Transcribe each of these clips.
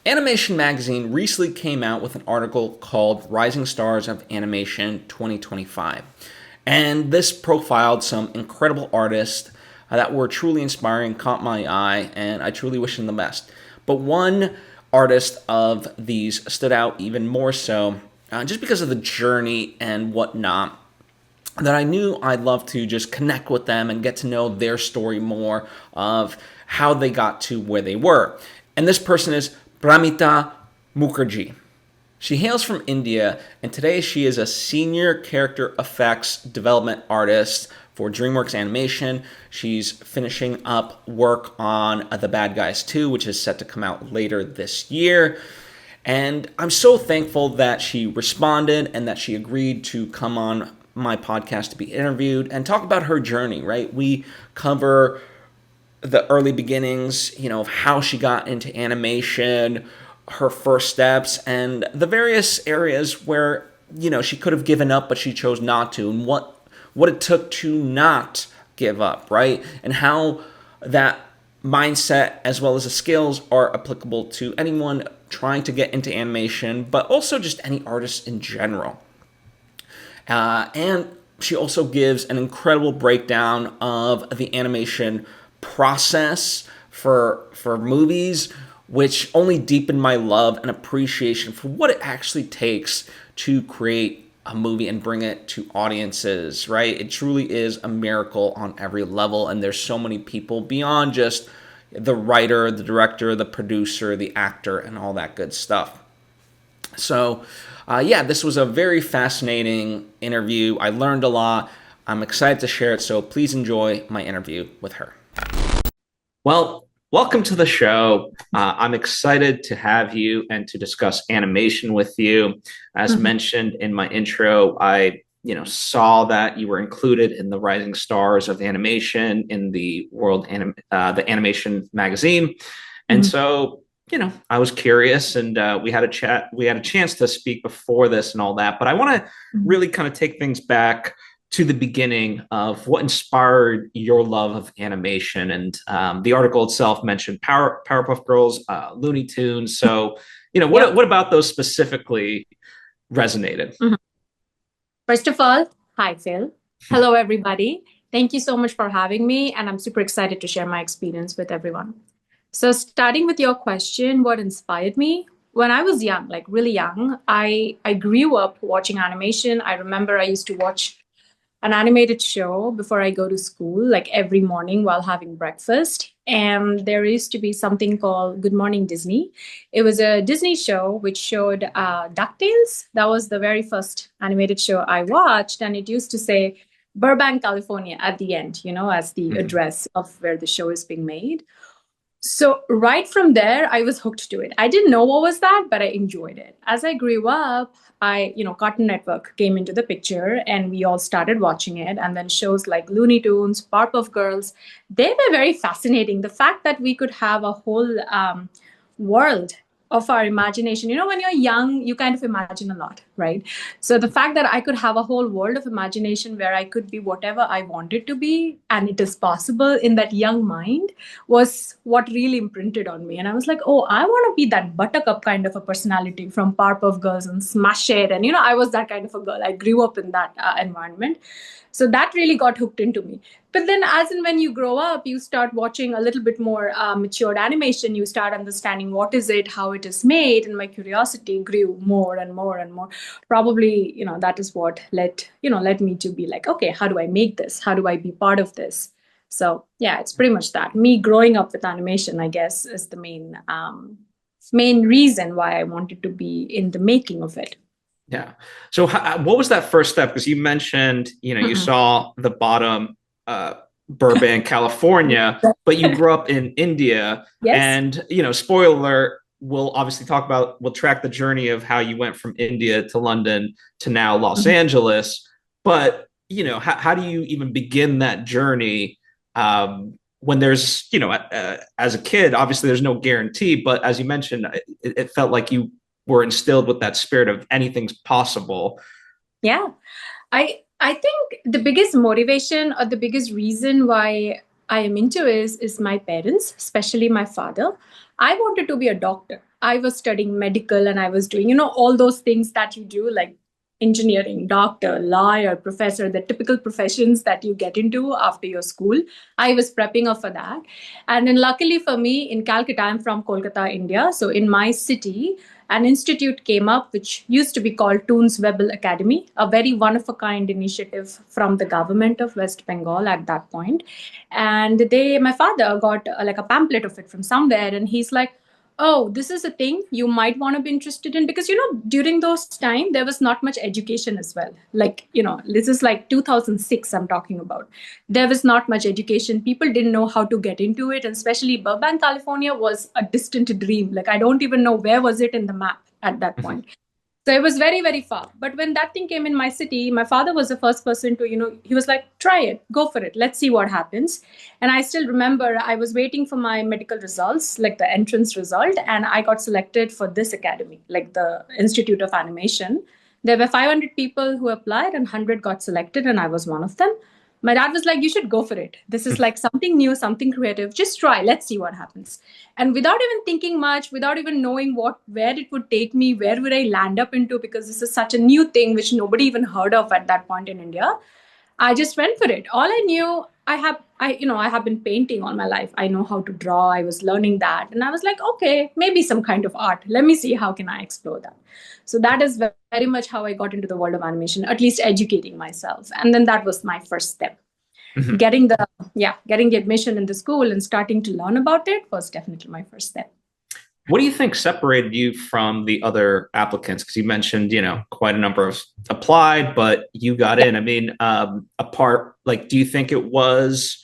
Animation Magazine recently came out with an article called Rising Stars of Animation 2025. And this profiled some incredible artists that were truly inspiring, caught my eye, and I truly wish them the best. But one artist of these stood out even more so, just because of the journey and whatnot, that I knew I'd love to just connect with them and get to know their story more of how they got to where they were. And this person is Pramita Mukherjee. She hails from India, and today she is a senior character effects development artist for DreamWorks Animation. She's finishing up work on The Bad Guys 2, which is set to come out later this year. And I'm so thankful that she responded and that she agreed to come on my podcast to be interviewed and talk about her journey, right? We cover the early beginnings, of how she got into animation, her first steps, and the various areas where, she could have given up, but she chose not to, and what it took to not give up, right? And how that mindset as well as the skills are applicable to anyone trying to get into animation, but also just any artist in general. And she also gives an incredible breakdown of the animation process for movies, which only deepened my love and appreciation for what it actually takes to create a movie and bring it to audiences, right? It truly is a miracle on every level, and there's so many people beyond just the writer, the director, the producer, the actor, and all that good stuff. So, this was a very fascinating interview. I learned a lot. I'm excited to share it, so please enjoy my interview with her. Well, welcome to the show. I'm excited to have you and to discuss animation with you. As mentioned in my intro, I saw that you were included in the Rising Stars of Animation in the the Animation Magazine. And so, I was curious, and we had a chat. We had a chance to speak before this and all that. But I want to really kind of take things back to the beginning of what inspired your love of animation. And the article itself mentioned Powerpuff Girls, Looney Tunes. So, what about those specifically resonated? First of all, hi, Phil. Hello, everybody. Thank you so much for having me. And I'm super excited to share my experience with everyone. So starting with your question, what inspired me? When I was young, like really young, I grew up watching animation. I remember I used to watch an animated show before I go to school, like every morning while having breakfast. And there used to be something called Good Morning Disney. It was a Disney show which showed DuckTales. That was the very first animated show I watched. And it used to say Burbank, California at the end, as the address of where the show is being made. So right from there, I was hooked to it. I didn't know what was that, but I enjoyed it. As I grew up, Cartoon Network came into the picture and we all started watching it. And then shows like Looney Tunes, Powerpuff Girls, they were very fascinating. The fact that we could have a whole world of our imagination. When you're young, you kind of imagine a lot, right? So the fact that I could have a whole world of imagination where I could be whatever I wanted to be, and it is possible in that young mind, was what really imprinted on me. And I was like, oh, I want to be that buttercup kind of a personality from Powerpuff Girls and smash it. And, I was that kind of a girl. I grew up in that environment. So that really got hooked into me. But then as and when you grow up, you start watching a little bit more matured animation. You start understanding what is it, how it is made. And my curiosity grew more and more and more. Probably, that is what led me to be like, okay, how do I make this? How do I be part of this? So yeah, it's pretty much that. Me growing up with animation, I guess, is the main reason why I wanted to be in the making of it. Yeah. So what was that first step? Because you mentioned, you saw the bottom, Burbank, California, but you grew up in India. Yes. And, spoiler alert, we'll track the journey of how you went from India to London to now Los Angeles. But, how do you even begin that journey when there's, as a kid, obviously there's no guarantee, but as you mentioned, it felt like you were instilled with that spirit of anything's possible. Yeah. I think the biggest motivation or the biggest reason why I am into is my parents, especially my father. I wanted to be a doctor. I was studying medical and I was doing, all those things that you do, like engineering, doctor, lawyer, professor, the typical professions that you get into after your school. I was prepping up for that. And then luckily for me in Calcutta, I'm from Kolkata, India. So in my city, an institute came up which used to be called Toons Webble Academy, a very one of a kind initiative from the government of West Bengal at that point. And my father got like a pamphlet of it from somewhere, and he's like, oh, this is a thing you might want to be interested in, because during those time there was not much education as well. Like, this is like 2006 I'm talking about. There was not much education. People didn't know how to get into it, and especially Burbank, California was a distant dream. Like, I don't even know where was it in the map at that point. So it was very, very far. But when that thing came in my city, my father was the first person to, he was like, try it, go for it. Let's see what happens. And I still remember I was waiting for my medical results, like the entrance result. And I got selected for this academy, like the Institute of Animation. There were 500 people who applied and 100 got selected. And I was one of them. My dad was like, you should go for it. This is like something new, something creative. Just try. Let's see what happens. And without even thinking much, without even knowing where it would take me, where would I land up into, because this is such a new thing which nobody even heard of at that point in India, I just went for it. All I knew, I have been painting all my life. I know how to draw. I was learning that. And I was like, okay, maybe some kind of art. Let me see how can I explore that. So that is very much how I got into the world of animation, at least educating myself. And then that was my first step. Mhm. Getting the admission in the school and starting to learn about it was definitely my first step. What do you think separated you from the other applicants? Because you mentioned, quite a number of applied, but you got Yeah. in. I mean, apart, like, do you think it was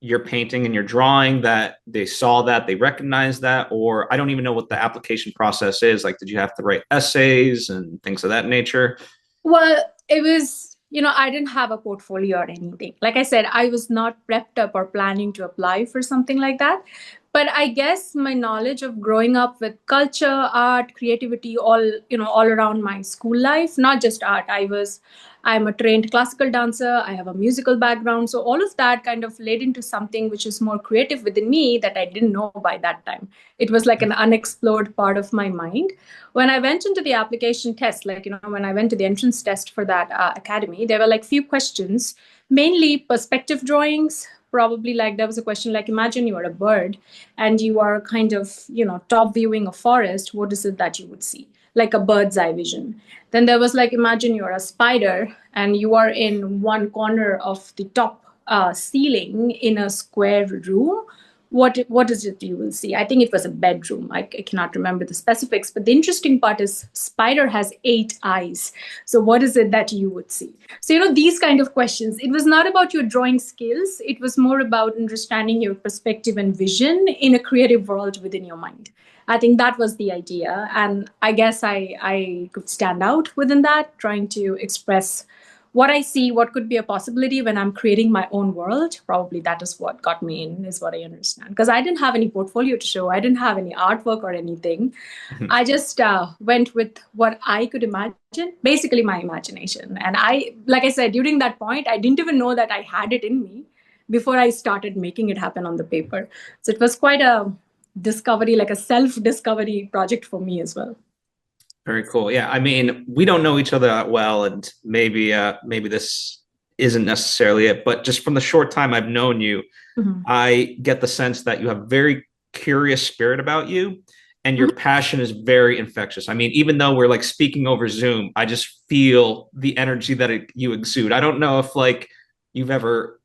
your painting and your drawing that they saw that, they recognized that, or I don't even know what the application process is. Like, did you have to write essays and things of that nature? Well, it was, I didn't have a portfolio or anything. Like I said, I was not prepped up or planning to apply for something like that. But I guess my knowledge of growing up with culture, art, creativity, all around my school life, not just art. I'm a trained classical dancer. I have a musical background. So all of that kind of led into something which is more creative within me that I didn't know by that time. It was like an unexplored part of my mind. When I went into the application test, like, when I went to the entrance test for that academy, there were like few questions, mainly perspective drawings. Probably like there was a question like, imagine you are a bird and you are kind of, top viewing a forest. What is it that you would see? Like a bird's eye vision. Then there was like, imagine you're a spider and you are in one corner of the top ceiling in a square room. What is it you will see? I think it was a bedroom. I cannot remember the specifics, but the interesting part is spider has 8 eyes. So what is it that you would see? So, these kind of questions, it was not about your drawing skills. It was more about understanding your perspective and vision in a creative world within your mind. I think that was the idea. And I guess I could stand out within that, trying to express what I see, what could be a possibility when I'm creating my own world. Probably that is what got me in, is what I understand. Because I didn't have any portfolio to show. I didn't have any artwork or anything. I just went with what I could imagine, basically my imagination. And like I said, during that point, I didn't even know that I had it in me before I started making it happen on the paper. So it was quite a discovery, like a self-discovery project for me as well. Very cool. Yeah, I mean, we don't know each other that well, and maybe this isn't necessarily it, but just from the short time I've known you, Mhm. I get the sense that you have very curious spirit about you, and your passion is very infectious. I mean, even though we're like speaking over Zoom, I just feel the energy that you exude. I don't know if like you've ever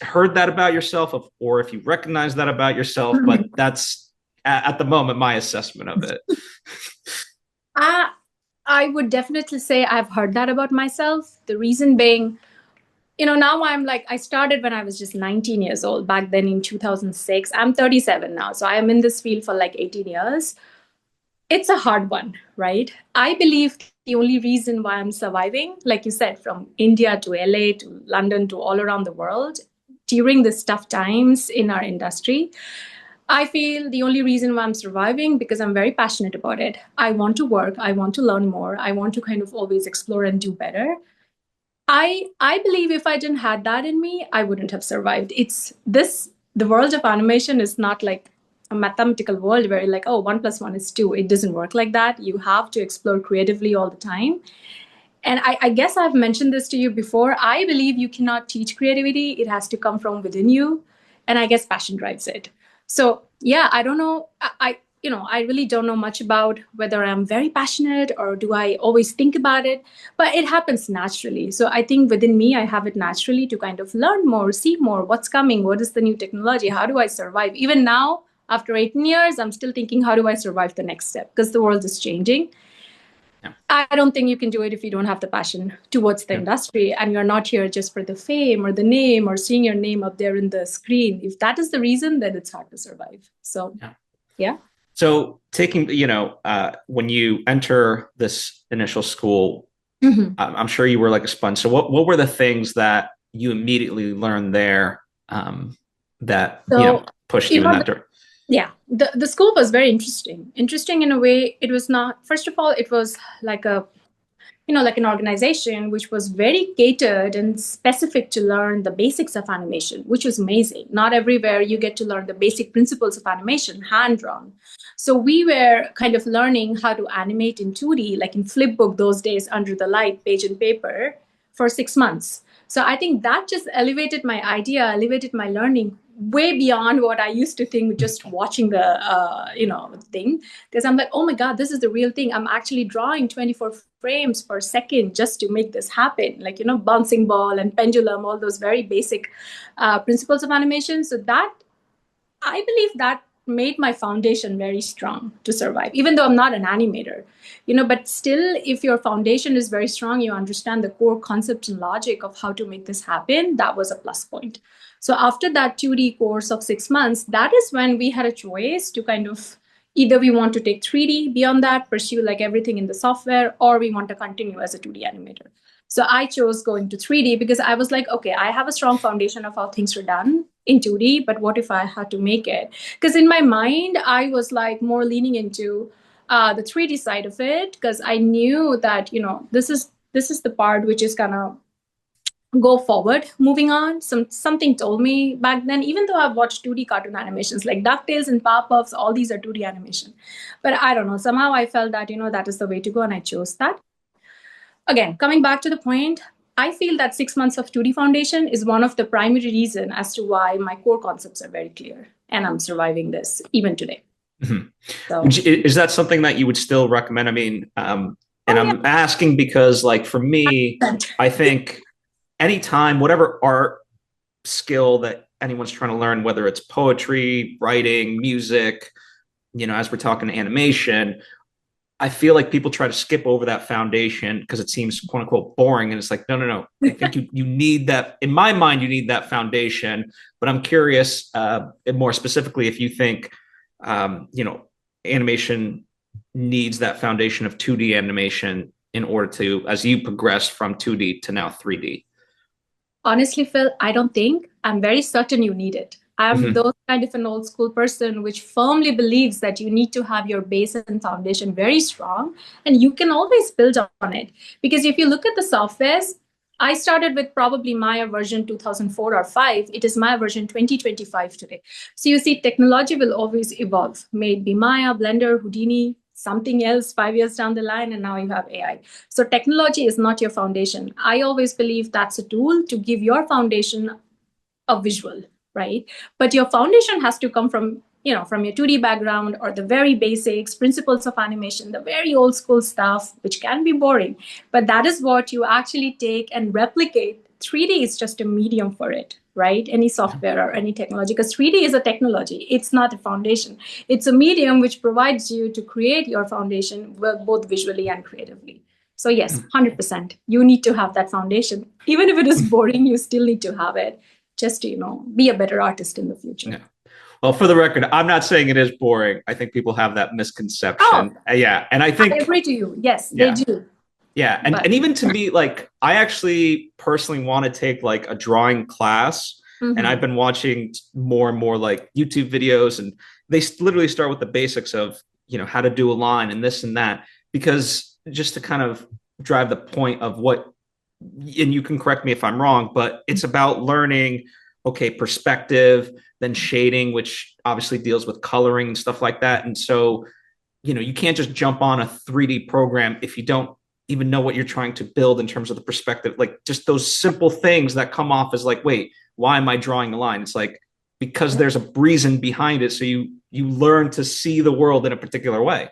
heard that about yourself, or if you recognize that about yourself, but that's at the moment my assessment of it. I, I would definitely say I've heard that about myself. The reason being, now I'm like, I started when I was just 19 years old back then in 2006. I'm 37 now. So I am in this field for like 18 years. It's a hard one, right? I believe the only reason why I'm surviving, like you said, from India to LA to London to all around the world during these tough times in our industry, I feel the only reason why I'm surviving because I'm very passionate about it. I want to work, I want to learn more, I want to kind of always explore and do better. I believe if I didn't had that in me, I wouldn't have survived. It's this The world of animation is not like a mathematical world where like, oh, 1 + 1 is 2. It doesn't work like that. You have to explore creatively all the time. And I guess I've mentioned this to you before. I believe you cannot teach creativity. It has to come from within you. And I guess passion drives it. So yeah, I don't know. I really don't know much about whether I'm very passionate or do I always think about it, but it happens naturally. So I think within me, I have it naturally to kind of learn more, see more, what's coming, what is the new technology, how do I survive? Even now, after 18 years, I'm still thinking, how do I survive the next step? Because the world is changing. Yeah. I don't think you can do it if you don't have the passion towards the Yeah. industry and you're not here just for the fame or the name or seeing your name up there in the screen. If that is the reason, then it's hard to survive. So, yeah. So taking, when you enter this initial school, I'm sure you were like a sponge. So what were the things that you immediately learned there that, pushed you in that direction? Yeah, the school was very interesting. Interesting in a way. It was not, first of all, it was like like an organization which was very catered and specific to learn the basics of animation, which was amazing. Not everywhere you get to learn the basic principles of animation, hand drawn. So we were kind of learning how to animate in 2D, like in Flipbook those days, under the light, page and paper, for 6 months. So I think that just elevated my idea, elevated my learning way beyond what I used to think just watching the thing. Because I'm like, oh my God, this is the real thing. I'm actually drawing 24 frames per second just to make this happen. Like, bouncing ball and pendulum, all those very basic principles of animation. So that, I believe that made my foundation very strong to survive, even though I'm not an animator, but still, if your foundation is very strong, you understand the core concept and logic of how to make this happen. That was a plus point. So after that 2D course of 6 months, that is when we had a choice to kind of either we want to take 3D beyond that, pursue like everything in the software, or we want to continue as a 2D animator. So I chose going to 3D because I was like, okay, I have a strong foundation of how things are done in 2D, but what if I had to make it? Because in my mind, I was like more leaning into the 3D side of it, because I knew that, this is the part which is gonna go forward. Moving on, something told me back then, even though I've watched 2D cartoon animations like DuckTales and Powerpuffs, all these are 2D animation. But I don't know, somehow I felt that, that is the way to go, and I chose that. Again, coming back to the point, I feel that 6 months of 2D foundation is one of the primary reasons as to why my core concepts are very clear, and I'm surviving this even today. Mm-hmm. So, is that something that you would still recommend? I mean, I'm asking because, like, for me, I think anytime, whatever art skill that anyone's trying to learn, whether it's poetry, writing, music, as we're talking animation, I feel like people try to skip over that foundation because it seems quote unquote boring. And it's like, no. I think you need that. In my mind, you need that foundation. But I'm curious, more specifically, if you think, animation needs that foundation of 2D animation in order to, as you progress from 2D to now 3D. Honestly, Phil, I don't think. I'm very certain you need it. I'm those kind of an old school person which firmly believes that you need to have your base and foundation very strong, and you can always build on it. Because if you look at the softwares, I started with probably Maya version 2004 or 5. It is Maya version 2025 today. So you see, technology will always evolve. May it be Maya, Blender, Houdini, something else 5 years down the line, and now you have AI. So technology is not your foundation. I always believe that's a tool to give your foundation a visual, right? But your foundation has to come from your 2D background, or the very basics, principles of animation, the very old school stuff, which can be boring. But that is what you actually take and replicate. 3D is just a medium for it, right? Any software or any technology, because 3D is a technology. It's not a foundation. It's a medium which provides you to create your foundation both visually and creatively. So yes, 100%. You need to have that foundation. Even if it is boring, you still need to have it just to, be a better artist in the future. Yeah. Well, for the record, I'm not saying it is boring. I think people have that misconception. Yeah. And I think I agree to you. Yes, they do. Yeah. And even to me, like, I actually personally want to take like a drawing class. And I've been watching more and more like YouTube videos, and they literally start with the basics of, how to do a line and this and that, because just to kind of drive the point of what, and you can correct me if I'm wrong, but it's about learning okay, perspective, then shading, which obviously deals with coloring and stuff like that. And so, you can't just jump on a 3D program if you don't even know what you're trying to build in terms of the perspective. Like just those simple things that come off as like, wait, why am I drawing the line? It's like because there's a reason behind it. So you learn to see the world in a particular way.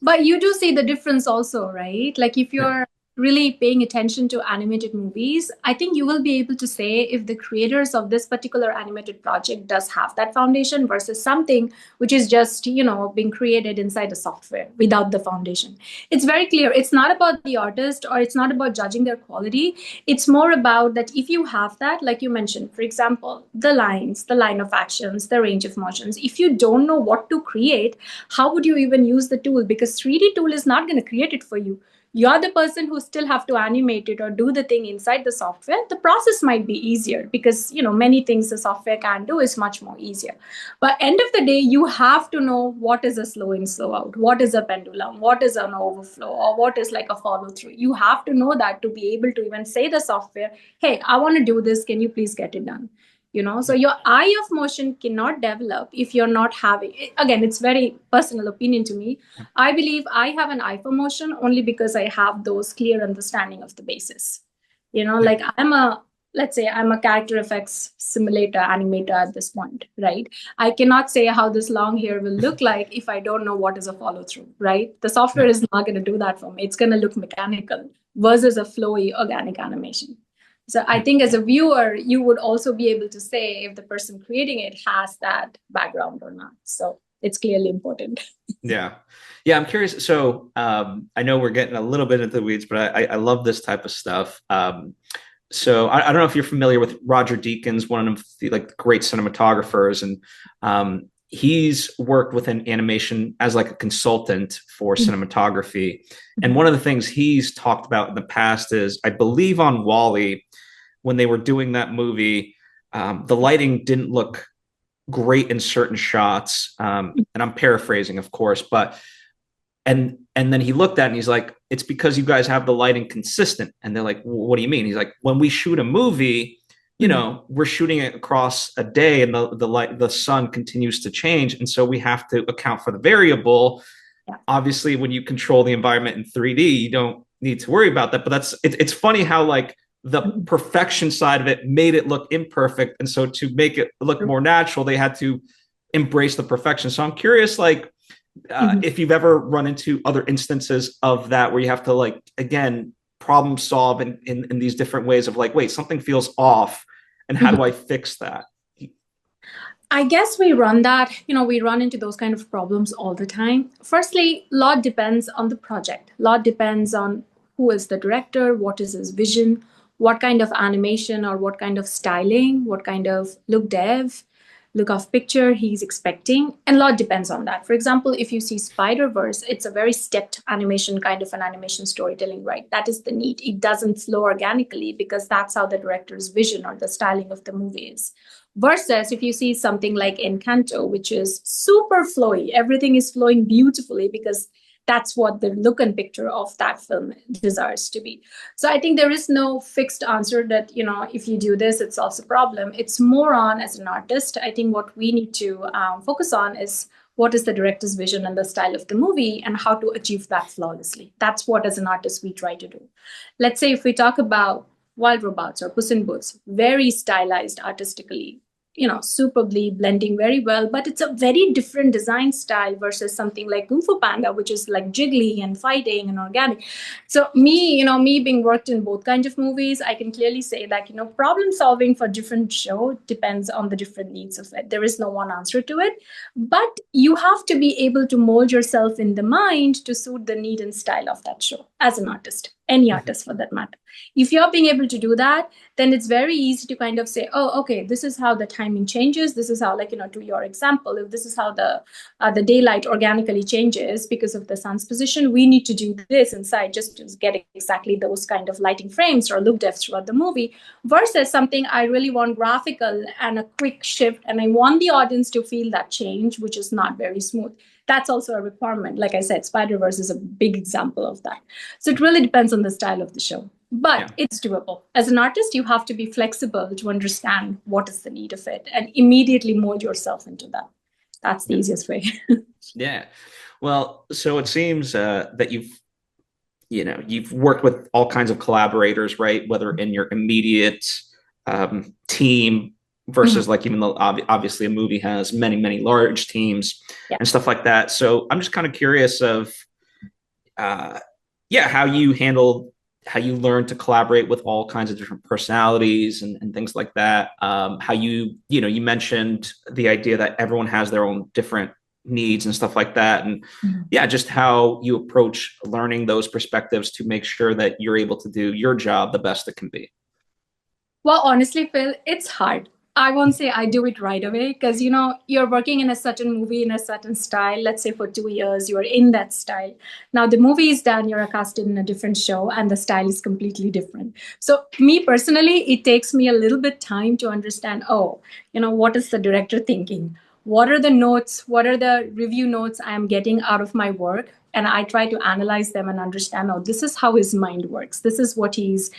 But you do see the difference also, right? Like if Yeah. you're really paying attention to animated movies, I think you will be able to say if the creators of this particular animated project does have that foundation versus something which is just, being created inside a software without the foundation. It's very clear. It's not about the artist or it's not about judging their quality. It's more about that if you have that, like you mentioned, for example, the lines, the line of actions, the range of motions, if you don't know what to create, how would you even use the tool? Because 3D tool is not going to create it for you. You're the person who still have to animate it or do the thing inside the software. The process might be easier because many things the software can do is much more easier. But end of the day, you have to know what is a slow in, slow out, what is a pendulum, what is an overflow, or what is like a follow through. You have to know that to be able to even say the software, hey, I want to do this, can you please get it done? So Yeah. your eye of motion cannot develop if you're not having, again, it's very personal opinion to me. I believe I have an eye for motion only because I have those clear understanding of the basis. Yeah. Like let's say I'm a character effects simulator animator at this point, right? I cannot say how this long hair will look like if I don't know what is a follow through, right? The software Yeah. is not going to do that for me. It's going to look mechanical versus a flowy organic animation. So I think as a viewer, you would also be able to say if the person creating it has that background or not. So it's clearly important. Yeah. Yeah. I'm curious. So I know we're getting a little bit into the weeds, but I love this type of stuff. So I don't know if you're familiar with Roger Deakins, one of the like great cinematographers, and he's worked within animation as like a consultant for cinematography. And one of the things he's talked about in the past is, I believe on Wall-E, when they were doing that movie, the lighting didn't look great in certain shots. And I'm paraphrasing, of course, but and then he looked at it and he's like, it's because you guys have the lighting consistent. And they're like, well, what do you mean? He's like, when we shoot a movie, we're shooting it across a day and the sun continues to change. And so we have to account for the variable. Yeah. Obviously, when you control the environment in 3D, you don't need to worry about that. But it's funny how like the perfection side of it made it look imperfect. And so to make it look more natural, they had to embrace the perfection. So I'm curious, like, if you've ever run into other instances of that where you have to like again problem solve in these different ways of like, wait, something feels off and how do I fix that? I guess we run into those kind of problems all the time. Firstly, a lot depends on the project. A lot depends on who is the director, what is his vision, what kind of animation or what kind of styling, what kind of look of picture he's expecting. And a lot depends on that. For example, if you see Spider-Verse, it's a very stepped animation, kind of an animation storytelling, right? That is the need. It doesn't flow organically because that's how the director's vision or the styling of the movie is. Versus if you see something like Encanto, which is super flowy, everything is flowing beautifully because that's what the look and picture of that film desires to be. So I think there is no fixed answer that, if you do this, it solves a problem. It's more on, as an artist, I think what we need to focus on is what is the director's vision and the style of the movie and how to achieve that flawlessly. That's what, as an artist, we try to do. Let's say if we talk about Wild Robots or Puss in Boots, very stylized artistically, superbly blending very well, but it's a very different design style versus something like Kung Fu Panda, which is like jiggly and fighting and organic. So me being worked in both kinds of movies, I can clearly say that, problem solving for different show depends on the different needs of it. There is no one answer to it, but you have to be able to mold yourself in the mind to suit the need and style of that show as an artist, any artist for that matter. If you're being able to do that, then it's very easy to kind of say, oh, okay, this is how the timing changes. This is how, to your example, if this is how the daylight organically changes because of the sun's position, we need to do this inside just to get exactly those kind of lighting frames or look depths throughout the movie, versus something I really want graphical and a quick shift, and I want the audience to feel that change, which is not very smooth. That's also a requirement. Like I said, Spider-Verse is a big example of that. So it really depends on the style of the show. but Yeah. it's doable. As an artist, you have to be flexible to understand what is the need of it and immediately mold yourself into that. That's the Yeah. easiest way. Yeah. Well, so it seems that you've worked with all kinds of collaborators, right? Whether in your immediate team Mhm. versus like even though obviously a movie has many large teams Yeah. and stuff like that. So I'm just kind of curious of uh, yeah, how you learn to collaborate with all kinds of different personalities and things like that. How you mentioned the idea that everyone has their own different needs and stuff like that. And Mhm. yeah, just how you approach learning those perspectives to make sure that you're able to do your job the best it can be. Well, honestly, Phil, it's hard. I won't say I do it right away because you're working in a certain movie in a certain style. Let's say for 2 years you're in that style. Now the movie is done, you're casted in a different show, and the style is completely different. So me personally, it takes me a little bit time to understand. Oh, what is the director thinking? What are the notes? What are the review notes I'm getting out of my work? And I try to analyze them and understand. Oh, this is how his mind works. This is what these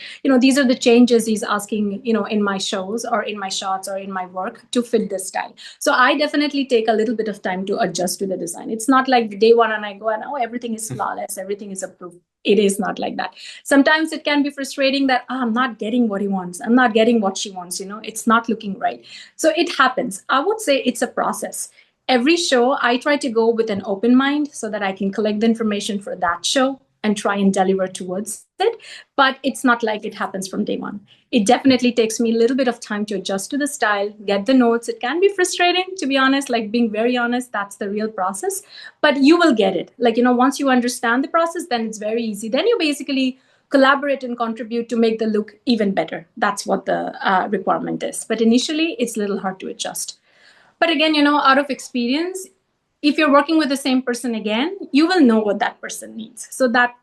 are the changes he's asking, in my shows or in my shots or in my work to fit this style. So I definitely take a little bit of time to adjust to the design. It's not like day one and I go and, oh, everything is flawless, everything is approved. It is not like that. Sometimes it can be frustrating that I'm not getting what he wants. I'm not getting what she wants. It's not looking right. So it happens. I would say it's a process. Every show, I try to go with an open mind so that I can collect the information for that show and try and deliver towards it. But it's not like it happens from day one. It definitely takes me a little bit of time to adjust to the style, get the notes. It can be frustrating, to be honest, like being very honest, that's the real process. But you will get it. Like, once you understand the process, then it's very easy. Then you basically collaborate and contribute to make the look even better. That's what the requirement is. But initially, it's a little hard to adjust. But again, out of experience, if you're working with the same person again, you will know what that person needs. So that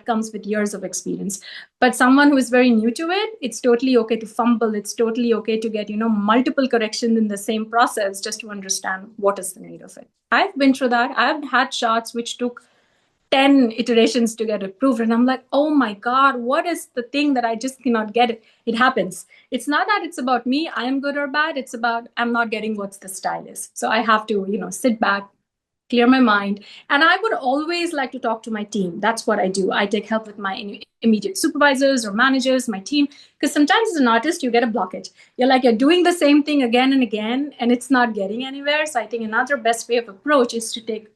comes with years of experience. But someone who is very new to it, it's totally okay to fumble. It's totally okay to get, multiple corrections in the same process just to understand what is the need of it. I've been through that. I've had shots which took 10 iterations to get approved. And I'm like, oh my God, what is the thing that I just cannot get it? It happens. It's not that it's about me, I am good or bad. It's about I'm not getting what the style is. So I have to, sit back, clear my mind. And I would always like to talk to my team. That's what I do. I take help with my immediate supervisors or managers, my team, because sometimes as an artist, you get a blockage. You're doing the same thing again and again, and it's not getting anywhere. So I think another best way of approach is to take,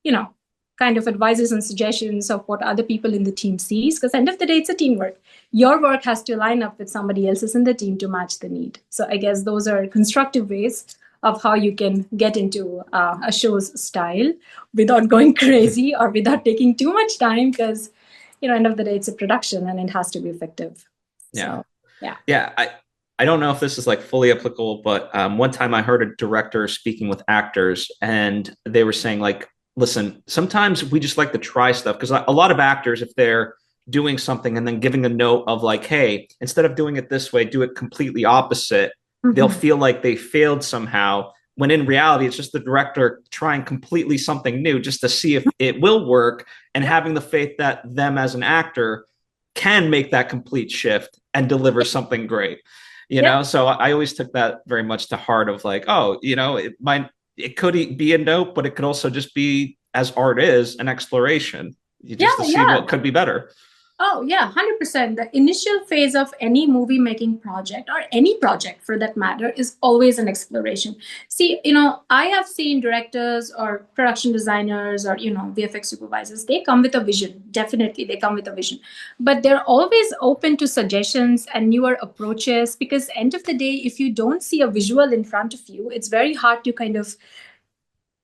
you know, kind of advices and suggestions of what other people in the team sees, because end of the day, it's a teamwork. Your work has to line up with somebody else's in the team to match the need. So I guess those are constructive ways of how you can get into a show's style without going crazy or without taking too much time, because end of the day, it's a production and it has to be effective. Yeah. So yeah. Yeah. I don't know if this is like fully applicable, but one time I heard a director speaking with actors and they were saying like, listen, sometimes we just like to try stuff because a lot of actors, if they're doing something and then giving a note of like, hey, instead of doing it this way, do it completely opposite, they'll Mm-hmm. feel like they failed somehow. When in reality, it's just the director trying completely something new just to see if it will work and Yeah. having the faith that them as an actor can make that complete shift and deliver something great. Yeah. So I always took that very much to heart of like, oh, it could be a note, but it could also just be, as art is, an exploration, Yeah. just to see Yeah. what could be better. Oh, yeah, 100%. The initial phase of any movie making project or any project for that matter is always an exploration. See, I have seen directors or production designers or, VFX supervisors, they come with a vision. Definitely, they come with a vision. But they're always open to suggestions and newer approaches because, end of the day, if you don't see a visual in front of you, it's very hard to kind of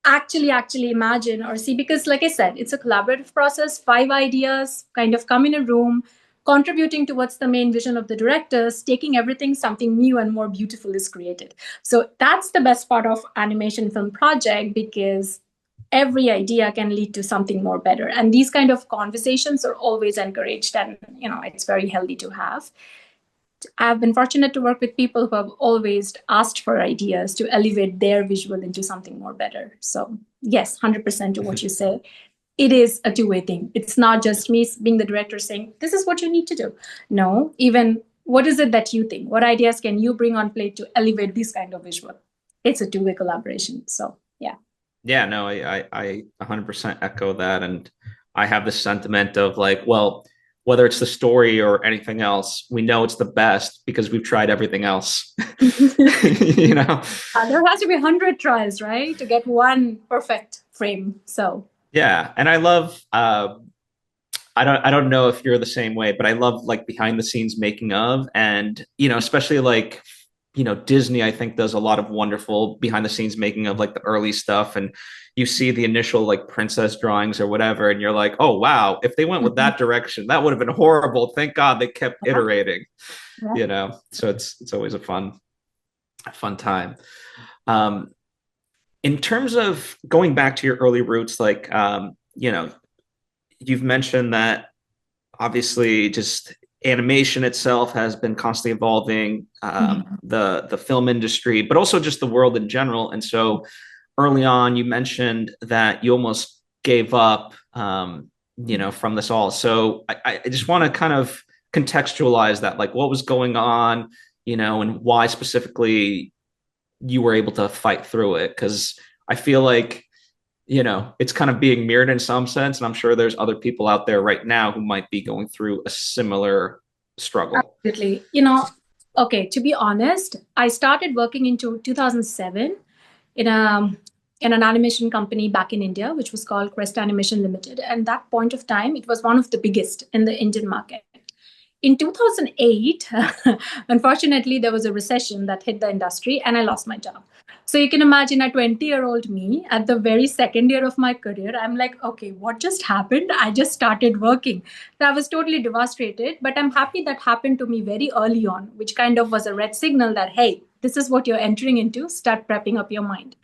actually imagine or see, because like I said, it's a collaborative process. 5 ideas kind of come in a room, contributing towards the main vision of the directors, taking everything, something new and more beautiful is created. So that's the best part of animation film project, because every idea can lead to something more better, and these kind of conversations are always encouraged, and it's very healthy to have. I've been fortunate to work with people who have always asked for ideas to elevate their visual into something more better. So yes, 100% to what you say. it is a two-way thing. It's not just me being the director saying, this is what you need to do. No, even what is it that you think? What ideas can you bring on plate to elevate this kind of visual? It's a two-way collaboration. So yeah. Yeah, no, I 100% echo that. And I have this sentiment of like, well, whether it's the story or anything else, we know it's the best because we've tried everything else. You know? There has to be 100 tries, right, to get one perfect frame. So Yeah. And I love I don't know if you're the same way, but I love like behind the scenes making of, and especially like Disney, I think, does a lot of wonderful behind the scenes making of like the early stuff, and you see the initial like princess drawings or whatever, and you're like, oh wow, if they went with that direction, that would have been horrible. Thank God they kept iterating, So it's always a fun time. Um, in terms of going back to your early roots, like you've mentioned that obviously just animation itself has been constantly evolving, the film industry, but also just the world in general. And so early on, you mentioned that you almost gave up, from this all. So I just want to kind of contextualize that, like what was going on, and why specifically you were able to fight through it. Because I feel like it's kind of being mirrored in some sense. And I'm sure there's other people out there right now who might be going through a similar struggle. absolutely. Okay, to be honest, I started working into 2007 in a in an animation company back in India, which was called Crest Animation Limited. And that point of time, it was one of the biggest in the Indian market. In 2008, unfortunately, there was a recession that hit the industry and I lost my job. So you can imagine a 20-year-old me at the very second year of my career. I'm like, okay, what just happened? I just started working. So I was totally devastated, but I'm happy that happened to me very early on, which kind of was a red signal that, hey, this is what you're entering into. Start prepping up your mind.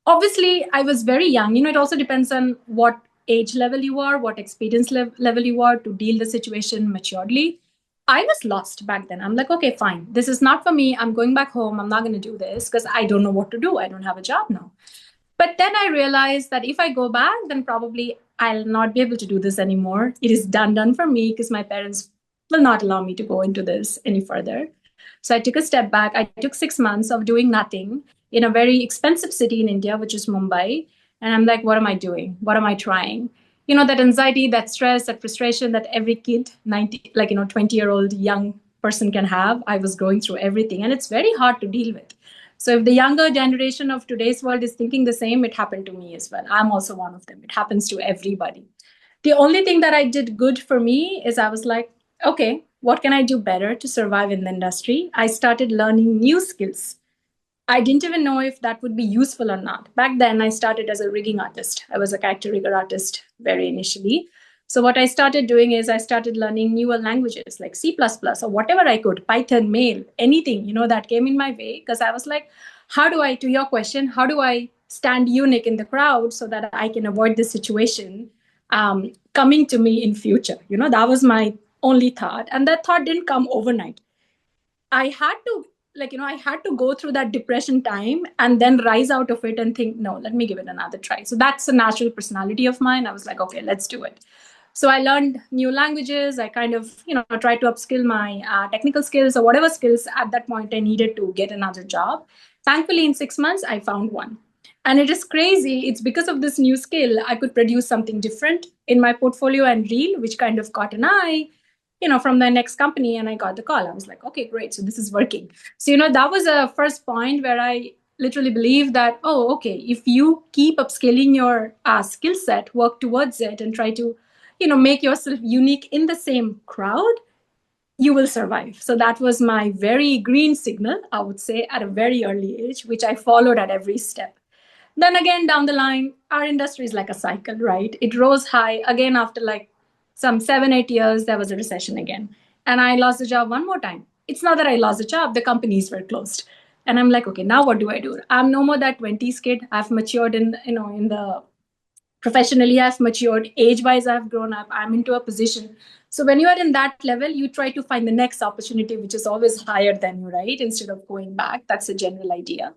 Obviously, I was very young. It also depends on what age level you are, what experience level you are to deal the situation maturely. I was lost back then. I'm like, okay, fine. This is not for me. I'm going back home. I'm not going to do this because I don't know what to do. I don't have a job now. But then I realized that if I go back, then probably I'll not be able to do this anymore. It is done for me because my parents will not allow me to go into this any further. So I took a step back. I took 6 months of doing nothing in a very expensive city in India, which is Mumbai. And I'm like, what am I doing? What am I trying? That anxiety, that stress, that frustration that every kid, 20-year-old young person can have. I was going through everything. And it's very hard to deal with. So if the younger generation of today's world is thinking the same, it happened to me as well. I'm also one of them. It happens to everybody. The only thing that I did good for me is I was like, okay, what can I do better to survive in the industry? I started learning new skills. I didn't even know if that would be useful or not. Back then, I started as a rigging artist. I was a character rigger artist very initially. So what I started doing is I started learning newer languages like C++ or whatever I could, Python, Mail, anything, that came in my way. Because I was like, to your question, how do I stand unique in the crowd so that I can avoid this situation coming to me in future? That was my only thought. And that thought didn't come overnight. I had to I had to go through that depression time and then rise out of it and think, no, let me give it another try. So that's a natural personality of mine. I was like, okay, let's do it. So I learned new languages. I kind of, tried to upskill my technical skills or whatever skills at that point I needed to get another job. Thankfully, in 6 months, I found one. And it is crazy. It's because of this new skill, I could produce something different in my portfolio and reel, which kind of caught an eye from the next company, and I got the call. I was like, okay, great. So this is working. So, that was a first point where I literally believe that, oh, okay, if you keep upscaling your skill set, work towards it and try to, make yourself unique in the same crowd, you will survive. So that was my very green signal, I would say, at a very early age, which I followed at every step. Then again, down the line, our industry is like a cycle, right? It rose high. Again, after like some 7-8 years, there was a recession again. And I lost the job one more time. It's not that I lost the job, the companies were closed. And I'm like, okay, now what do I do? I'm no more that 20s kid. I've matured in the professionally, I've matured. Age-wise, I've grown up. I'm into a position. So when you are in that level, you try to find the next opportunity, which is always higher than you, right? Instead of going back. That's a general idea.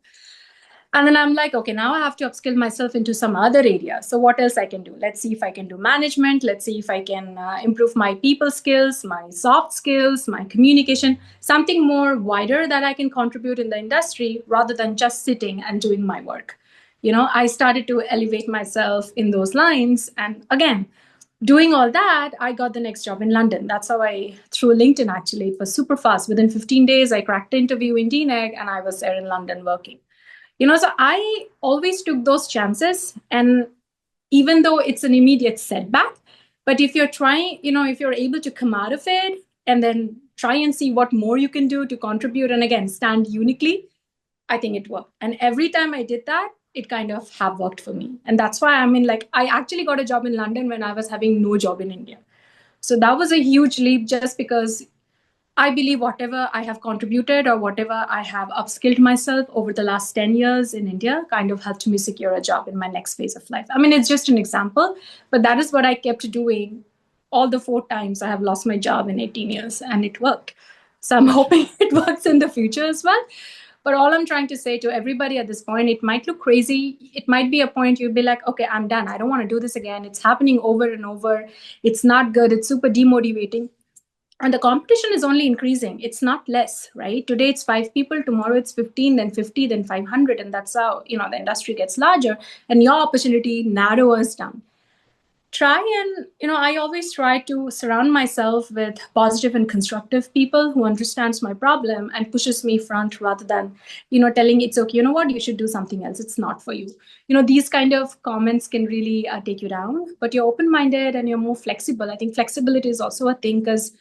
And then I'm like, okay, now I have to upskill myself into some other area. So what else I can do? Let's see if I can do management. Let's see if I can improve my people skills, my soft skills, my communication, something more wider that I can contribute in the industry rather than just sitting and doing my work. I started to elevate myself in those lines. And again, doing all that, I got the next job in London. That's how through LinkedIn, actually. It was super fast. Within 15 days, I cracked the interview in DNEG and I was there in London working. So I always took those chances. And even though it's an immediate setback, but if you're trying, if you're able to come out of it and then try and see what more you can do to contribute and again, stand uniquely, I think it worked. And every time I did that, it kind of have worked for me. And that's why I actually got a job in London when I was having no job in India. So that was a huge leap just because I believe whatever I have contributed or whatever I have upskilled myself over the last 10 years in India kind of helped me secure a job in my next phase of life. I mean, it's just an example, but that is what I kept doing all the 4 times I have lost my job in 18 years and it worked. So I'm hoping it works in the future as well. But all I'm trying to say to everybody at this point, it might look crazy. It might be a point you'll be like, okay, I'm done. I don't want to do this again. It's happening over and over. It's not good. It's super demotivating. And the competition is only increasing. It's not less, right? Today it's 5 people, tomorrow it's 15, then 50, then 500. And that's how, the industry gets larger and your opportunity narrows down. I always try to surround myself with positive and constructive people who understands my problem and pushes me front rather than, telling it's okay, you know what, you should do something else. It's not for you. These kind of comments can really take you down, but you're open-minded and you're more flexible. I think flexibility is also a thing because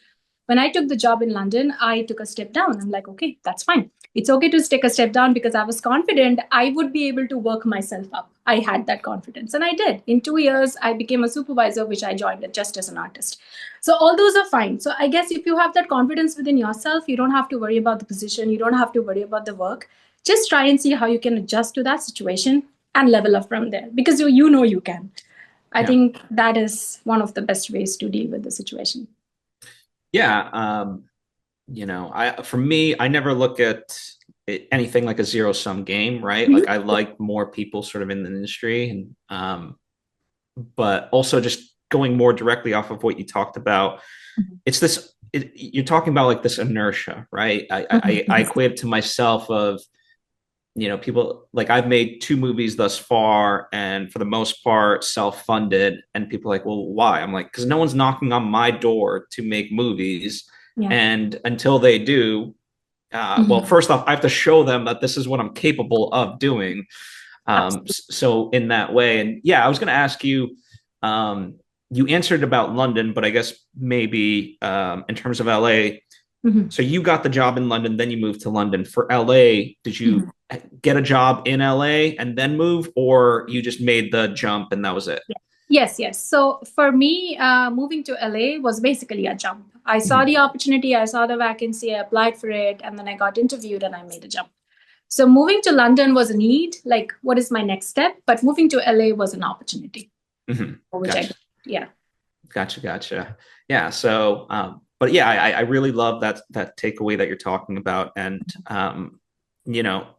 when I took the job in London, I took a step down. I'm like, okay, that's fine. It's okay to take a step down because I was confident I would be able to work myself up. I had that confidence and I did. In 2 years, I became a supervisor, which I joined just as an artist. So all those are fine. So I guess if you have that confidence within yourself, you don't have to worry about the position. You don't have to worry about the work. Just try and see how you can adjust to that situation and level up from there because you can. I think that is one of the best ways to deal with the situation. Yeah. For me, I never look at anything like a zero-sum game, right? Like I like more people sort of in the industry and but also just going more directly off of what you talked about. It's this you're talking about like this inertia, right? I equate it to myself of people like I've made 2 movies thus far and for the most part self-funded and people are like, well, why? I'm like, because no one's knocking on my door to make movies. And until they do, well, first off, I have to show them that this is what I'm capable of doing. So in that way, and yeah, I was going to ask you, you answered about London, but I guess maybe in terms of LA, so you got the job in London, then you moved to London. For LA, did you get a job in LA and then move, or you just made the jump and that was it? Yes. So for me, moving to LA was basically a jump. I saw the opportunity, I saw the vacancy, I applied for it, and then I got interviewed and I made a jump. So moving to London was a need, like what is my next step? But moving to LA was an opportunity. Which Gotcha. Yeah. Gotcha. Yeah. So, but yeah, I really love that takeaway that you're talking about. And,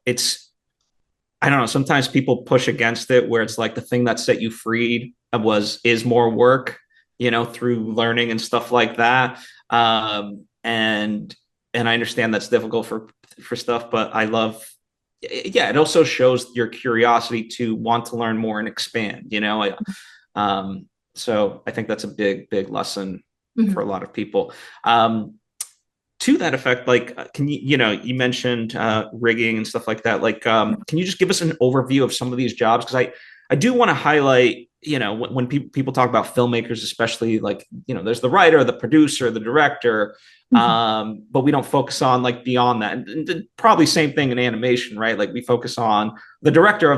it's, I don't know, sometimes people push against it where it's like the thing that set you free is more work, through learning and stuff like that. And I understand that's difficult for stuff, but I love, yeah, it also shows your curiosity to want to learn more and expand, so I think that's a big lesson for a lot of people. To that effect, like, can you mentioned rigging and stuff like that. Like, can you just give us an overview of some of these jobs? Because I do want to highlight, when people talk about filmmakers, especially like, there's the writer, the producer, the director, but we don't focus on like beyond that. And probably same thing in animation, right? Like we focus on the director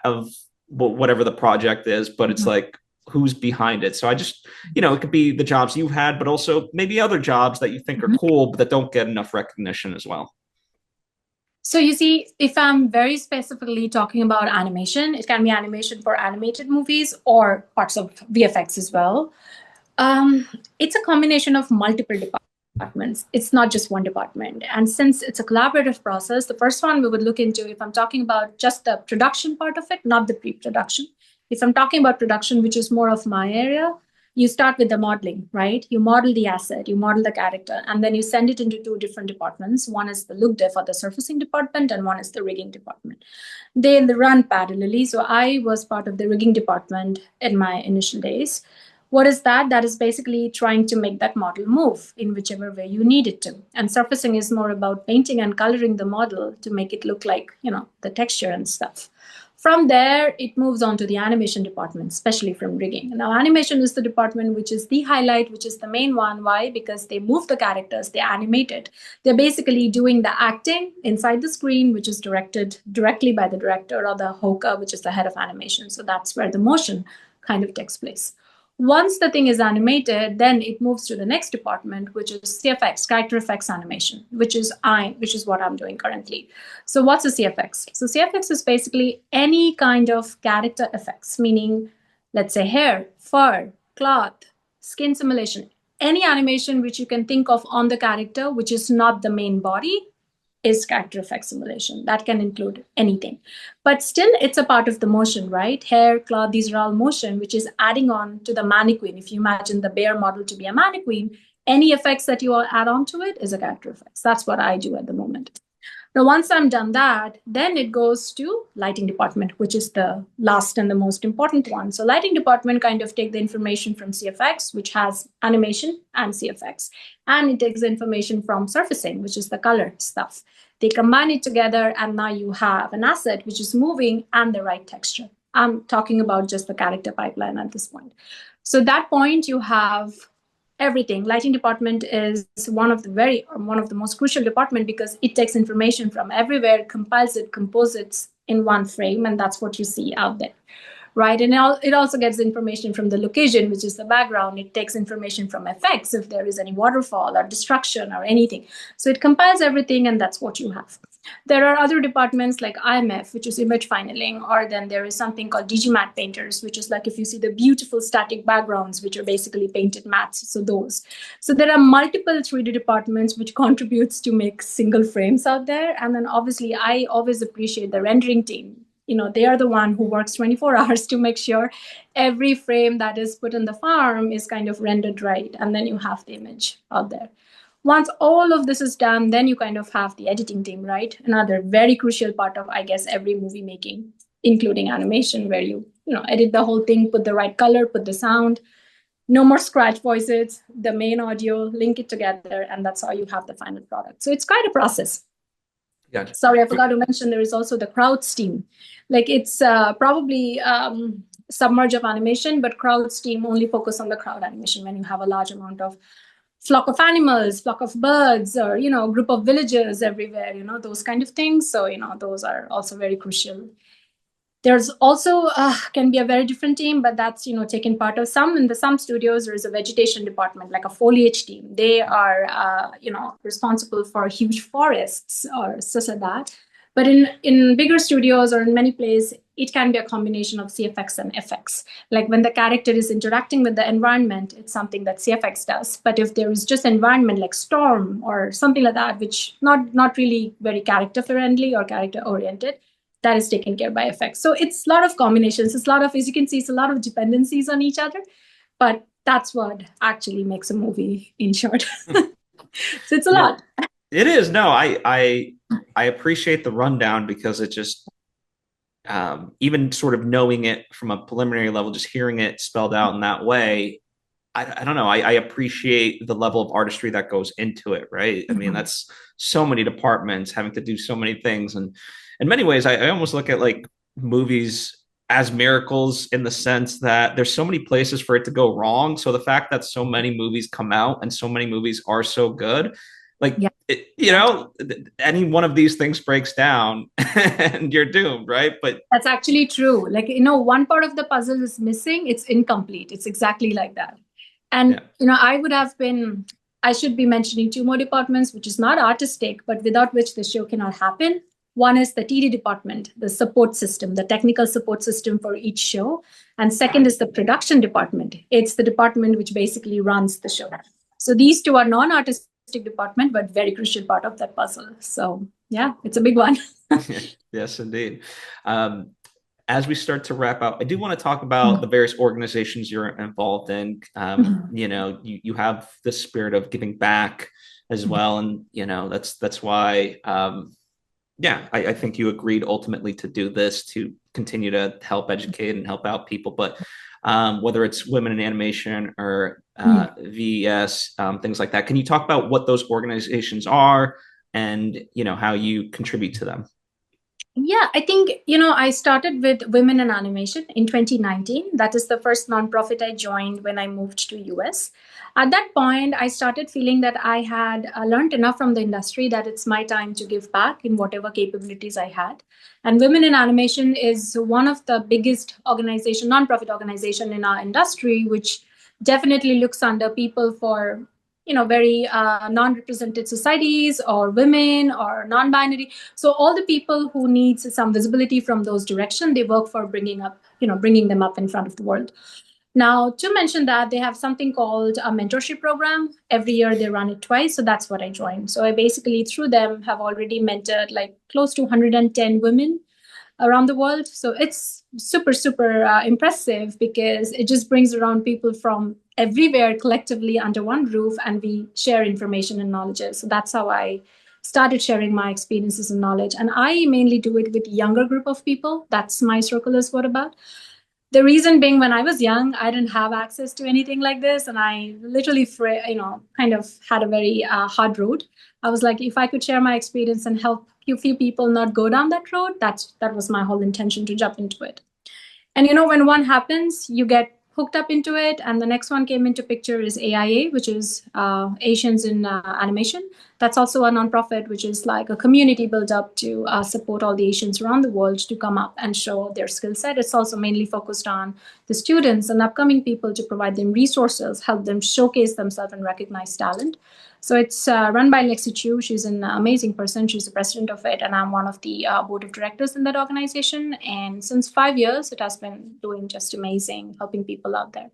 of whatever the project is, but it's like, who's behind it. So I just, it could be the jobs you've had, but also maybe other jobs that you think are cool, but that don't get enough recognition as well. So you see, if I'm very specifically talking about animation, it can be animation for animated movies or parts of VFX as well. It's a combination of multiple departments. departments. It's not just one department. And since it's a collaborative process, the first one we would look into, if I'm talking about just the production part of it, not the pre-production. If I'm talking about production, which is more of my area, you start with the modeling, right? You model the asset, you model the character, and then you send it into two different departments. One is the look diff or the surfacing department, and one is the rigging department. They run parallelly. So I was part of the rigging department in my initial days. What is that? That is basically trying to make that model move in whichever way you need it to. And surfacing is more about painting and coloring the model to make it look like, the texture and stuff. From there, it moves on to the animation department, especially from rigging. Now, animation is the department which is the highlight, which is the main one. Why? Because they move the characters, they animate it. They're basically doing the acting inside the screen, which is directed directly by the director or the HOKA, which is the head of animation. So that's where the motion kind of takes place. Once the thing is animated, then it moves to the next department, which is CFX, character effects animation, which is what I'm doing currently. So what's a CFX? So CFX is basically any kind of character effects, meaning, let's say hair, fur, cloth, skin simulation, any animation which you can think of on the character, which is not the main body, is character effect simulation. That can include anything. But still, it's a part of the motion, right? Hair, cloth, these are all motion, which is adding on to the mannequin. If you imagine the bear model to be a mannequin, any effects that you add on to it is a character effects. That's what I do at the moment. Now, once I'm done that, then it goes to lighting department, which is the last and the most important one. So lighting department kind of take the information from CFX, which has animation and CFX, and it takes the information from surfacing, which is the color stuff. They combine it together, and now you have an asset which is moving and the right texture. I'm talking about just the character pipeline at this point. So at that point, you have everything. Lighting department is one of the most crucial department because it takes information from everywhere, compiles it, composes in one frame, and that's what you see out there, right? And it also gets information from the location, which is the background. It takes information from effects, if there is any waterfall or destruction or anything. So it compiles everything, and that's what you have. There are other departments like IMF, which is image finaling, or then there is something called Digimat painters, which is like if you see the beautiful static backgrounds, which are basically painted mats. So those. So there are multiple 3D departments which contributes to make single frames out there. And then obviously, I always appreciate the rendering team. They are the one who works 24 hours to make sure every frame that is put in the farm is kind of rendered right. And then you have the image out there. Once all of this is done, then you kind of have the editing team, right? Another very crucial part of, I guess, every movie making, including animation, where you edit the whole thing, put the right color, put the sound, no more scratch voices, the main audio, link it together, and that's how you have the final product. So it's quite a process. Gotcha. Sorry, I forgot to mention there is also the crowds team. Like it's probably submerge of animation, but crowds team only focus on the crowd animation when you have a large amount of flock of animals, flock of birds, or group of villagers everywhere, those kind of things. So those are also very crucial. There's also can be a very different team, but that's taken part of some studios. There is a vegetation department, like a foliage team. They are responsible for huge forests or such like that. But in bigger studios or in many places, it can be a combination of CFX and FX. Like when the character is interacting with the environment, it's something that CFX does. But if there is just environment like storm or something like that, which not really very character friendly or character oriented, that is taken care by FX. So it's a lot of combinations. It's a lot of, as you can see, it's a lot of dependencies on each other. But that's what actually makes a movie, in short. So it's a lot. It is. No, I appreciate the rundown because it just even sort of knowing it from a preliminary level, just hearing it spelled out in that way, I don't know. I appreciate the level of artistry that goes into it, right? I mean, that's so many departments having to do so many things. And in many ways, I almost look at like movies as miracles in the sense that there's so many places for it to go wrong. So the fact that so many movies come out and so many movies are so good, like, any one of these things breaks down and you're doomed, right? But that's actually true. Like, one part of the puzzle is missing. It's incomplete. It's exactly like that. And, I should be mentioning two more departments, which is not artistic, but without which the show cannot happen. One is the TD department, the support system, the technical support system for each show. And second is the production department. It's the department which basically runs the show. So these two are non-artistic artistic department, but very crucial part of that puzzle. So yeah, it's a big one. Yes, indeed. Um, as we start to wrap up, I do want to talk about the various organizations you're involved in. You have the spirit of giving back as well, and that's why I think you agreed ultimately to do this to continue to help educate and help out people. But whether it's women in animation or VES, things like that, can you talk about what those organizations are and how you contribute to them? Yeah, I think, I started with Women in Animation in 2019. That is the first nonprofit I joined when I moved to US. At that point, I started feeling that I had learned enough from the industry that it's my time to give back in whatever capabilities I had. And Women in Animation is one of the biggest nonprofit organization in our industry, which definitely looks under people for very non-represented societies or women or non-binary. So all the people who needs some visibility from those direction, they work for bringing them up in front of the world. Now, to mention that, they have something called a mentorship program. Every year they run it twice. So that's what I joined. So I basically, through them, have already mentored like close to 110 women around the world. So it's super, super impressive because it just brings around people from everywhere collectively under one roof, and we share information and knowledge. So that's how I started sharing my experiences and knowledge. And I mainly do it with younger group of people. That's my circle is what about. The reason being, when I was young, I didn't have access to anything like this, and I literally, kind of had a very hard road. I was like, if I could share my experience and help few people not go down that road, that was my whole intention to jump into it. And when one happens, you get hooked up into it. And the next one came into picture is AIA, which is Asians in Animation. That's also a nonprofit, which is like a community built up to support all the Asians around the world to come up and show their skill set. It's also mainly focused on the students and upcoming people to provide them resources, help them showcase themselves and recognize talent. So it's run by Lexi Chu. She's an amazing person. She's the president of it, and I'm one of the board of directors in that organization. And since 5 years, it has been doing just amazing, helping people out there.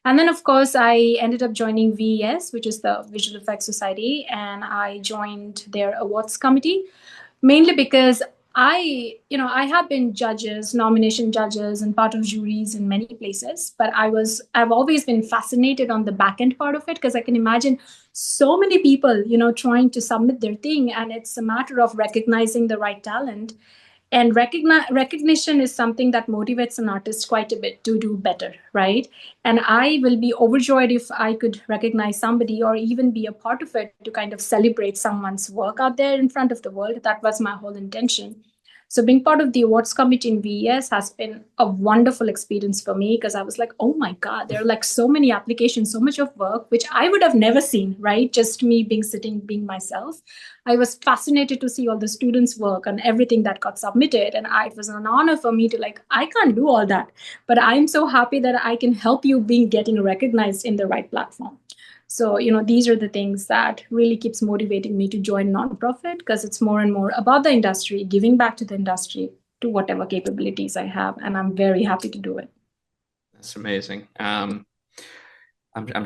And then, of course, I ended up joining VES, which is the Visual Effects Society, and I joined their awards committee, mainly because I have been nomination judges and part of juries in many places, but I've always been fascinated on the back end part of it, because I can imagine so many people, trying to submit their thing, and it's a matter of recognizing the right talent. And recognition is something that motivates an artist quite a bit to do better, right? And I will be overjoyed if I could recognize somebody or even be a part of it to kind of celebrate someone's work out there in front of the world. That was my whole intention. So being part of the awards committee in VES has been a wonderful experience for me, because I was like, oh my God, there are like so many applications, so much of work, which I would have never seen, right? Just me being myself. I was fascinated to see all the students' work and everything that got submitted. And it was an honor for me to I can't do all that, but I'm so happy that I can help you getting recognized in the right platform. So, these are the things that really keeps motivating me to join nonprofit, because it's more and more about the industry, giving back to the industry to whatever capabilities I have. And I'm very happy to do it. That's amazing. I'm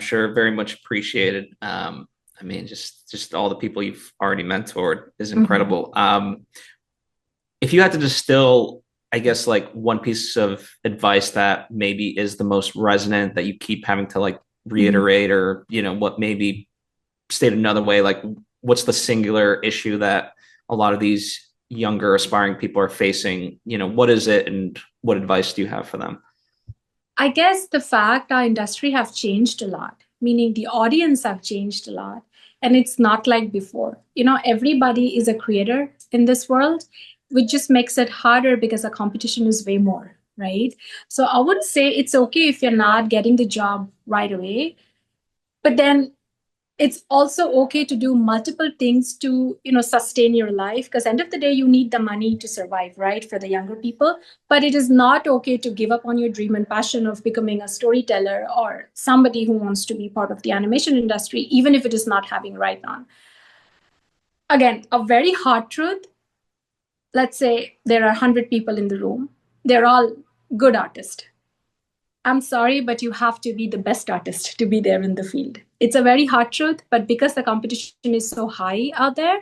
sure very much appreciated. I mean, just all the people you've already mentored is incredible. If you had to distill, I guess, like one piece of advice that maybe is the most resonant that you keep having to reiterate, or what maybe state another way, like what's the singular issue that a lot of these younger aspiring people are facing? What is it, and what advice do you have for them? I guess the fact our industry have changed a lot, meaning the audience have changed a lot. And it's not like before. Everybody is a creator in this world, which just makes it harder because the competition is way more, right? So I would say it's okay if you're not getting the job right away, but then it's also okay to do multiple things to sustain your life, because end of the day you need the money to survive, right, for the younger people. But it is not okay to give up on your dream and passion of becoming a storyteller or somebody who wants to be part of the animation industry, even if it is not having right on. Again, a very hard truth. Let's say there are 100 people in the room, they're all good artists. I'm sorry, but you have to be the best artist to be there in the field. It's a very hard truth, but because the competition is so high out there,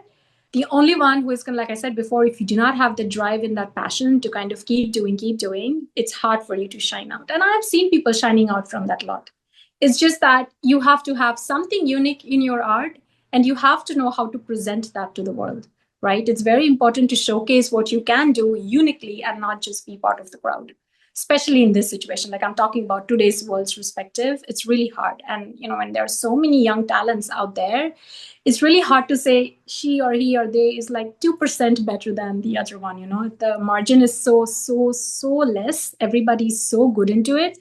the only one who is going to, like I said before, if you do not have the drive and that passion to kind of keep doing, it's hard for you to shine out. And I've seen people shining out from that lot. It's just that you have to have something unique in your art and you have to know how to present that to the world, right? It's very important to showcase what you can do uniquely and not just be part of the crowd, especially in this situation. Like I'm talking about today's world's perspective, it's really hard. And when there are so many young talents out there, it's really hard to say she or he or they is like 2% better than the other one. The margin is so less. Everybody's so good into it.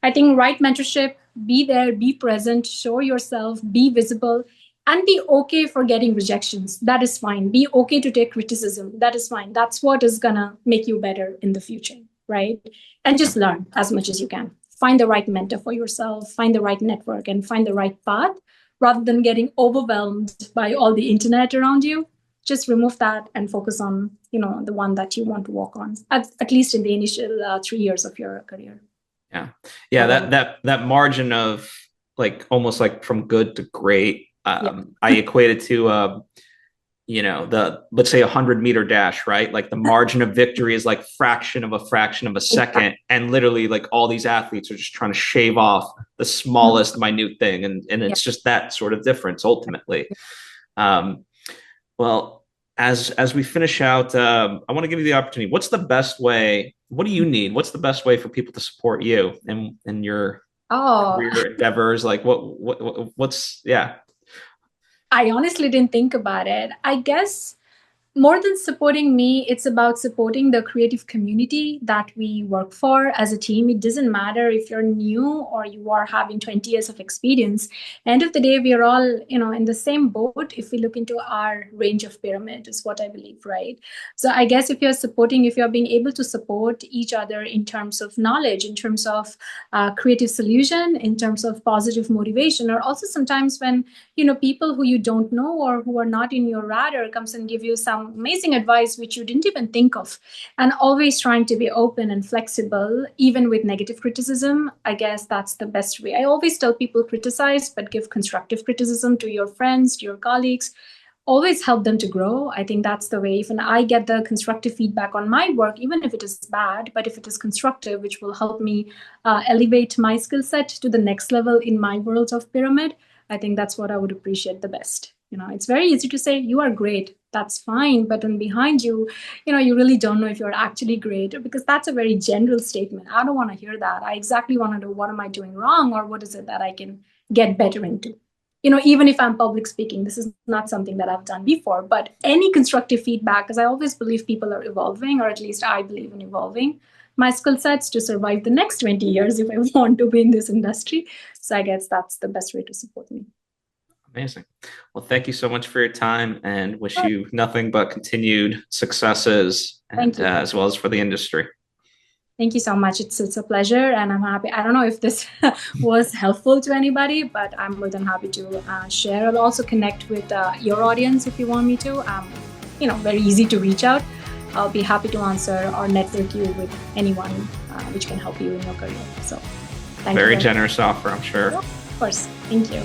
I think right mentorship, be there, be present, show yourself, be visible, and be okay for getting rejections. That is fine. Be okay to take criticism. That is fine. That's what is gonna make you better in the future, right? And just learn as much as you can. Find the right mentor for yourself, find the right network, and find the right path rather than getting overwhelmed by all the internet around you. Just remove that and focus on, the one that you want to walk on, at least in the initial 3 years of your career. Yeah. That margin of like almost like from good to great. I equate it to let's say 100-meter dash, right? Like the margin of victory is like fraction of a second, and literally like all these athletes are just trying to shave off the smallest minute thing, and it's just that sort of difference ultimately. Well, as we finish out, I want to give you the opportunity. What's the best way? What do you need? What's the best way for people to support you and your career endeavors? Like what's I honestly didn't think about it. I guess more than supporting me, it's about supporting the creative community that we work for as a team. It doesn't matter if you're new or you are having 20 years of experience. End of the day, we are all, in the same boat if we look into our range of pyramid, is what I believe, right? So I guess if you're being able to support each other in terms of knowledge, in terms of creative solution, in terms of positive motivation, or also sometimes when, people who you don't know or who are not in your radar comes and give you some amazing advice which you didn't even think of, and always trying to be open and flexible even with negative criticism. I guess that's the best way. I always tell people, criticize but give constructive criticism to your friends, to your colleagues. Always help them to grow. I think that's the way. Even I get the constructive feedback on my work, even if it is bad, but if it is constructive, which will help me elevate my skill set to the next level in my world of pyramid, I think that's what I would appreciate the best. It's very easy to say you are great. That's fine. But when behind you, you really don't know if you're actually great, because that's a very general statement. I don't want to hear that. I exactly want to know, what am I doing wrong, or what is it that I can get better into? Even if I'm public speaking, this is not something that I've done before, but any constructive feedback, because I always believe people are evolving, or at least I believe in evolving my skill sets to survive the next 20 years if I want to be in this industry. So I guess that's the best way to support me. Amazing. Well, thank you so much for your time, and wish you nothing but continued successes, and as well as for the industry. Thank you so much. It's a pleasure, and I'm happy. I don't know if this was helpful to anybody, but I'm more than happy to share. I'll also connect with your audience if you want me to. Very easy to reach out. I'll be happy to answer or network you with anyone which can help you in your career. So, thank you. Very generous offer, I'm sure. Of course. Thank you.